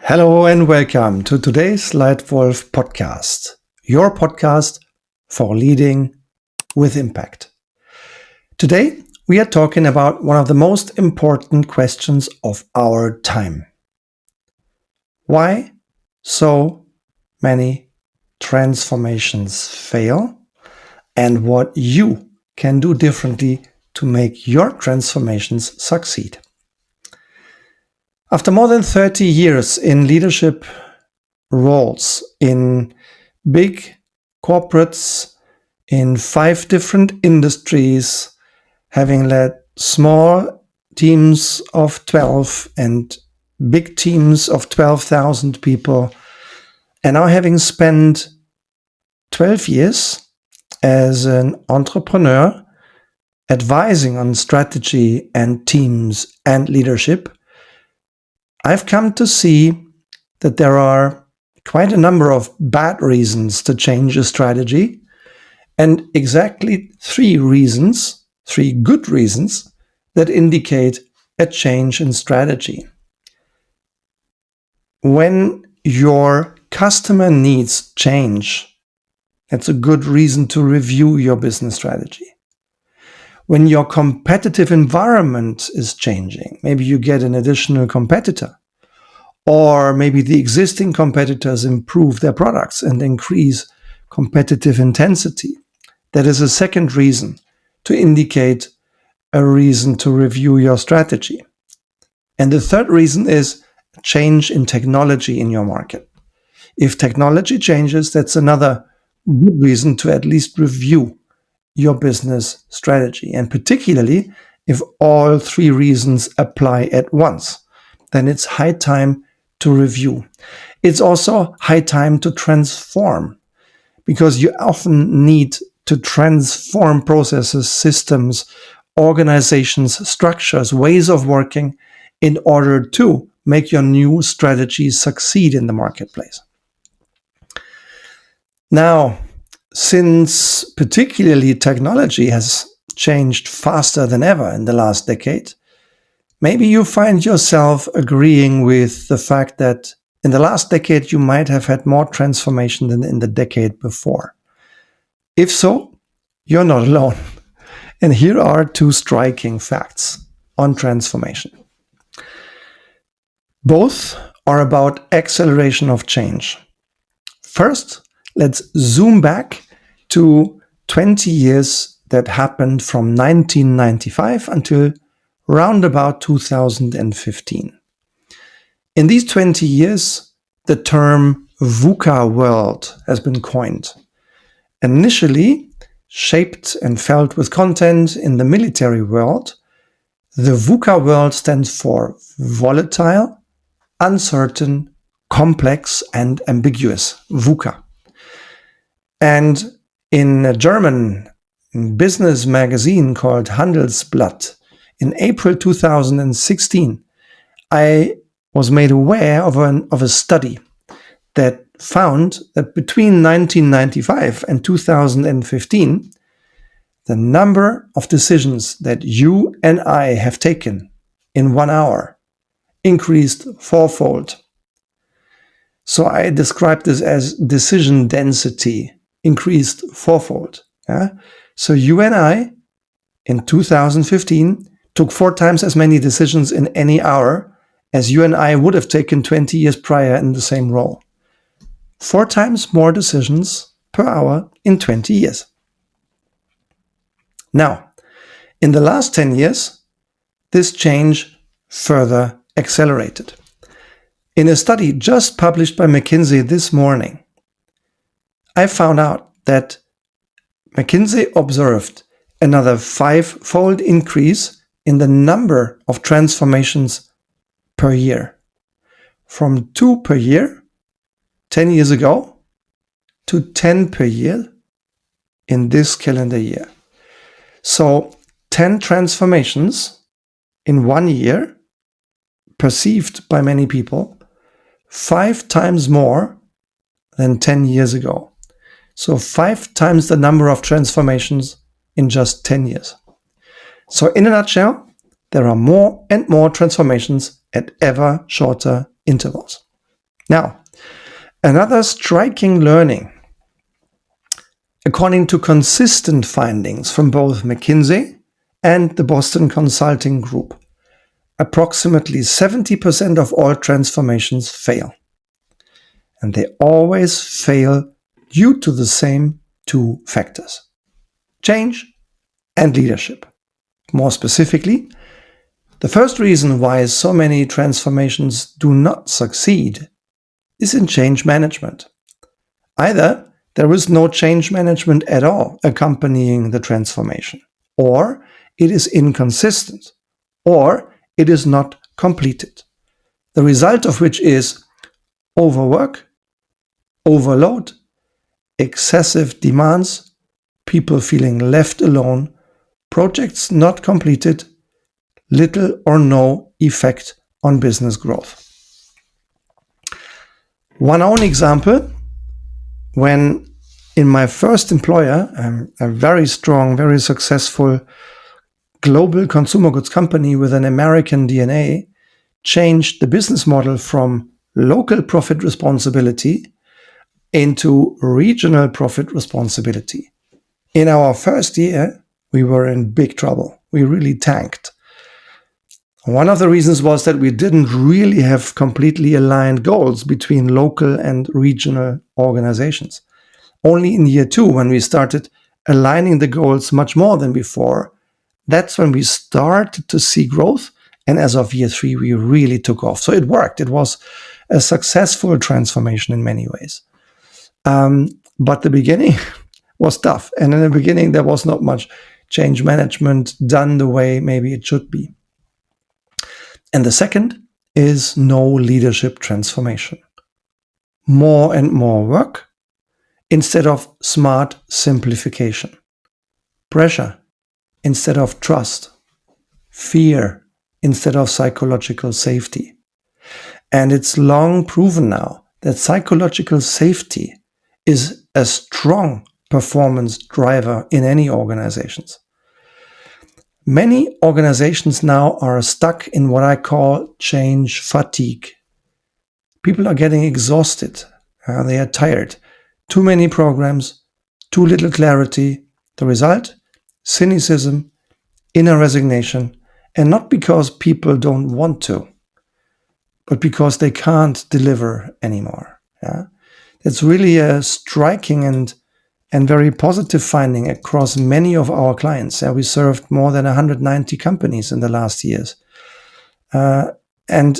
Hello and welcome to today's LEITWOLF Podcast, your podcast for leading with impact. Today, we are talking about one of the most important questions of our time. Why so many transformations fail and what you can do differently to make your transformations succeed. After more than 30 years in leadership roles in big corporates in 5 different industries, having led small teams of 12 and big teams of 12,000 people, and now having spent 12 years as an entrepreneur advising on strategy and teams and leadership, I've come to see that there are quite a number of bad reasons to change a strategy and exactly 3 good reasons that indicate a change in strategy. When your customer needs change, that's a good reason to review your business strategy. When your competitive environment is changing, maybe you get an additional competitor, or maybe the existing competitors improve their products and increase competitive intensity. That is a second reason to indicate a reason to review your strategy. And the third reason is a change in technology in your market. If technology changes, that's another good reason to at least review your business strategy. And particularly if all 3 reasons apply at once, then it's high time to review. It's also high time to transform, because you often need to transform processes, systems, organizations, structures, ways of working in order to make your new strategies succeed in the marketplace. Now, since particularly technology has changed faster than ever in the last decade, maybe you find yourself agreeing with the fact that in the last decade you might have had more transformation than in the decade before. If so, you're not alone. And here are 2 striking facts on transformation. Both are about acceleration of change. First, let's zoom back to 20 years that happened from 1995 until round about 2015. In these 20 years, the term VUCA world has been coined. Initially shaped and felt with content in the military world, the VUCA world stands for volatile, uncertain, complex, and ambiguous. VUCA. And in a German business magazine called Handelsblatt, in April 2016, I was made aware of a study that found that between 1995 and 2015, the number of decisions that you and I have taken in 1 hour increased 4-fold. So I describe this as decision density increased 4-fold. Yeah? So you and I in 2015 took 4 times as many decisions in any hour as you and I would have taken 20 years prior in the same role. 4 times more decisions per hour in 20 years. Now, in the last 10 years, this change further accelerated. In a study just published by McKinsey this morning, I found out that McKinsey observed another 5-fold increase in the number of transformations per year, from 2 per year 10 years ago to 10 per year in this calendar year. So 10 transformations in 1 year, perceived by many people, 5 times more than 10 years ago. So 5 times the number of transformations in just 10 years. So in a nutshell, there are more and more transformations at ever shorter intervals. Now, another striking learning, according to consistent findings from both McKinsey and the Boston Consulting Group, approximately 70% of all transformations fail. And they always fail due to the same two factors: change and leadership. More specifically, the first reason why so many transformations do not succeed is in change management. Either there is no change management at all accompanying the transformation, or it is inconsistent, or it is not completed. The result of which is overwork, overload, excessive demands, people feeling left alone, projects not completed, little or no effect on business growth. One own example, when in my first employer, a very strong, very successful global consumer goods company with an American DNA, changed the business model from local profit responsibility into regional profit responsibility. In our first year, we were in big trouble. We really tanked. One of the reasons was that we didn't really have completely aligned goals between local and regional organizations. Only in year 2, when we started aligning the goals much more than before, that's when we started to see growth. And as of year 3, we really took off. So it worked. It was a successful transformation in many ways. But the beginning was tough. And in the beginning, there was not much change management done the way maybe it should be. And the second is no leadership transformation. More and more work instead of smart simplification. Pressure instead of trust. Fear instead of psychological safety. And it's long proven now that psychological safety is a strong performance driver in any organizations. Many organizations now are stuck in what I call change fatigue. People are getting exhausted. They are tired. Too many programs, too little clarity. The result? Cynicism, inner resignation, and not because people don't want to, but because they can't deliver anymore. It's really a striking and very positive finding across many of our clients. We served more than 190 companies in the last years. And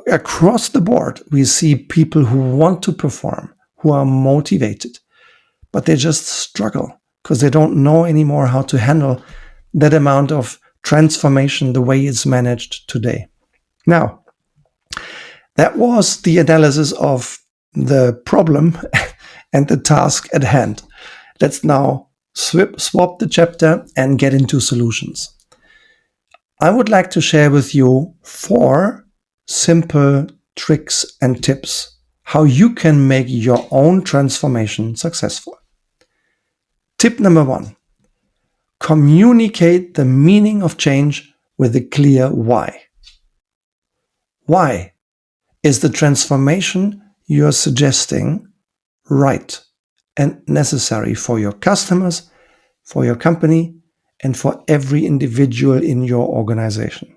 across the board, we see people who want to perform, who are motivated, but they just struggle because they don't know anymore how to handle that amount of transformation the way it's managed today. Now, that was the analysis of the problem and the task at hand. Let's now swap the chapter and get into solutions. I would like to share with you 4 simple tricks and tips how you can make your own transformation successful. Tip number 1, communicate the meaning of change with a clear why. Why is the transformation you're suggesting right and necessary for your customers, for your company, and for every individual in your organization?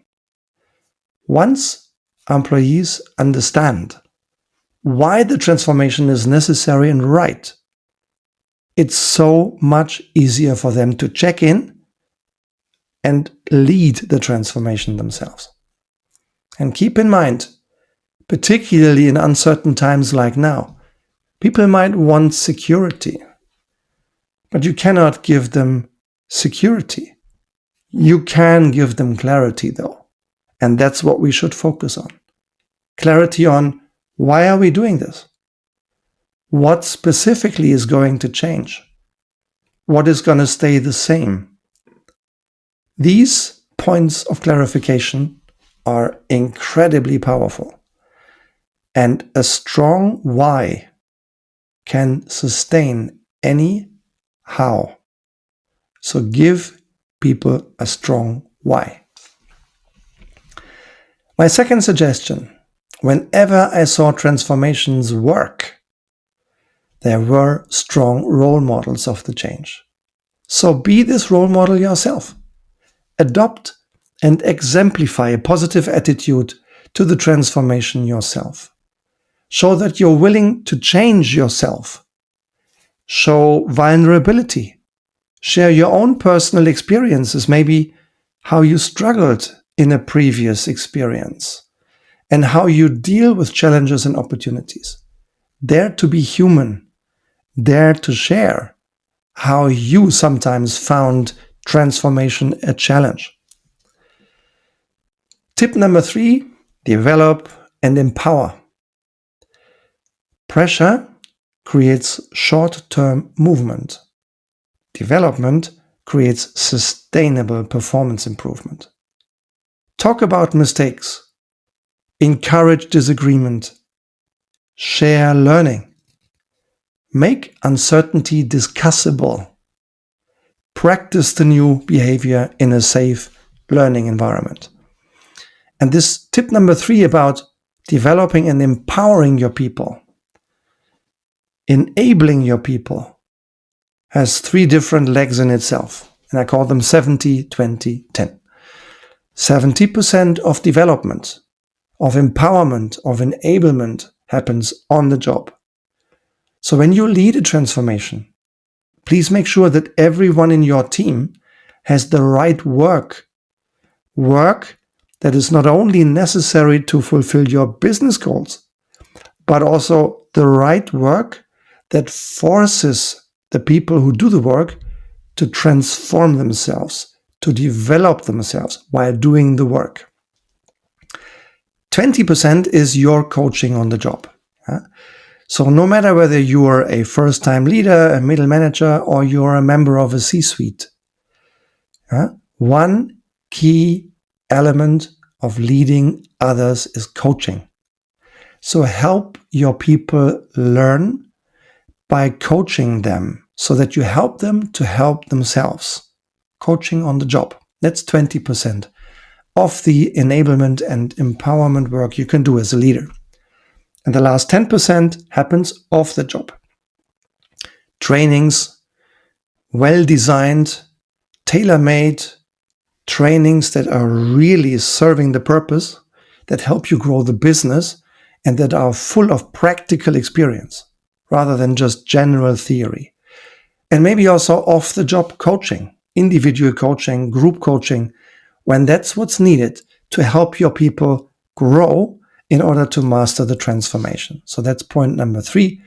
Once employees understand why the transformation is necessary and right, it's so much easier for them to check in and lead the transformation themselves. And keep in mind, particularly in uncertain times like now, people might want security, but you cannot give them security. You can give them clarity, though, and that's what we should focus on. Clarity on why are we doing this? What specifically is going to change? What is going to stay the same? These points of clarification are incredibly powerful, and a strong why can sustain any how. So give people a strong why. My second suggestion, whenever I saw transformations work, there were strong role models of the change. So be this role model yourself. Adopt and exemplify a positive attitude to the transformation yourself. Show that you're willing to change yourself. Show vulnerability. Share your own personal experiences, maybe how you struggled in a previous experience and how you deal with challenges and opportunities. Dare to be human. Dare to share how you sometimes found transformation a challenge. Tip number 3, develop and empower. Pressure creates short-term movement. Development creates sustainable performance improvement. Talk about mistakes. Encourage disagreement. Share learning. Make uncertainty discussable. Practice the new behavior in a safe learning environment. And this tip number 3 about developing and empowering your people, enabling your people, has 3 different legs in itself. And I call them 70, 20, 10. 70% of development, of empowerment, of enablement happens on the job. So when you lead a transformation, please make sure that everyone in your team has the right work that is not only necessary to fulfill your business goals, but also the right work that forces the people who do the work to transform themselves, to develop themselves while doing the work. 20% is your coaching on the job. So no matter whether you are a first-time leader, a middle manager, or you're a member of a C-suite, one key element of leading others is coaching. So help your people learn by coaching them so that you help them to help themselves. Coaching on the job. That's 20% of the enablement and empowerment work you can do as a leader. And the last 10% happens off the job. Trainings, well-designed, tailor-made trainings that are really serving the purpose, that help you grow the business, and that are full of practical experience rather than just general theory. And maybe also off-the-job coaching, individual coaching, group coaching, when that's what's needed to help your people grow in order to master the transformation. So that's point number 3,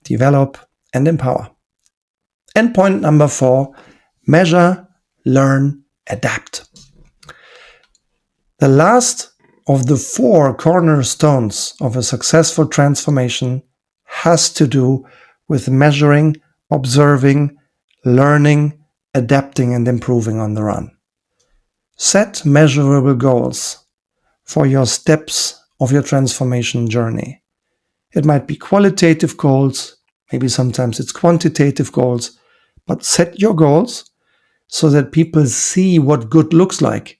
develop and empower. And point number 4, measure, learn, adapt. The last of the 4 cornerstones of a successful transformation has to do with measuring, observing, learning, adapting, and improving on the run. Set measurable goals for your steps of your transformation journey. It might be qualitative goals, maybe sometimes it's quantitative goals, but set your goals so that people see what good looks like,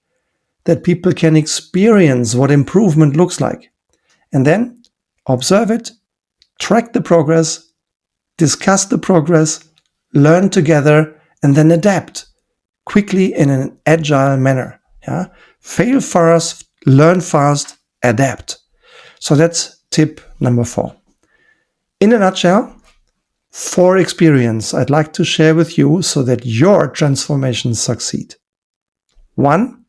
that people can experience what improvement looks like. And then observe it, track the progress, discuss the progress, learn together, and then adapt quickly in an agile manner. Fail fast, learn fast, adapt. So that's tip number 4. In a nutshell, 4 experiences I'd like to share with you so that your transformations succeed. 1,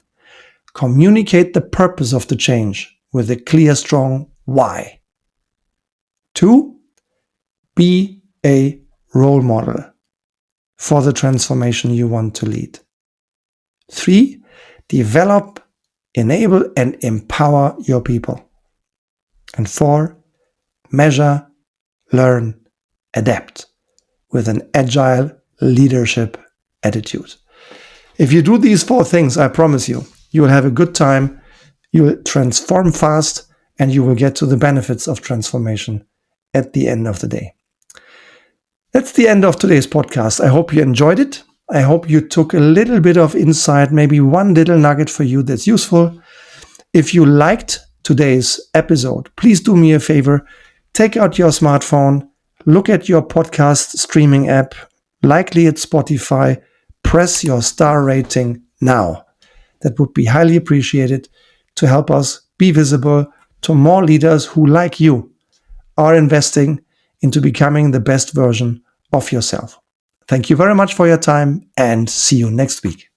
communicate the purpose of the change with a clear, strong why. 2, be a role model for the transformation you want to lead. 3, develop, enable, and empower your people. And 4, measure, learn, adapt with an agile leadership attitude. If you do these 4 things, I promise you, you will have a good time, you will transform fast, and you will get to the benefits of transformation at the end of the day. That's the end of today's podcast. I hope you enjoyed it. I hope you took a little bit of insight, maybe one little nugget for you that's useful. If you liked today's episode, please do me a favor. Take out your smartphone, look at your podcast streaming app, likely it's Spotify, press your star rating now. That would be highly appreciated to help us be visible to more leaders who, like you, are investing into becoming the best version of yourself. Thank you very much for your time and see you next week.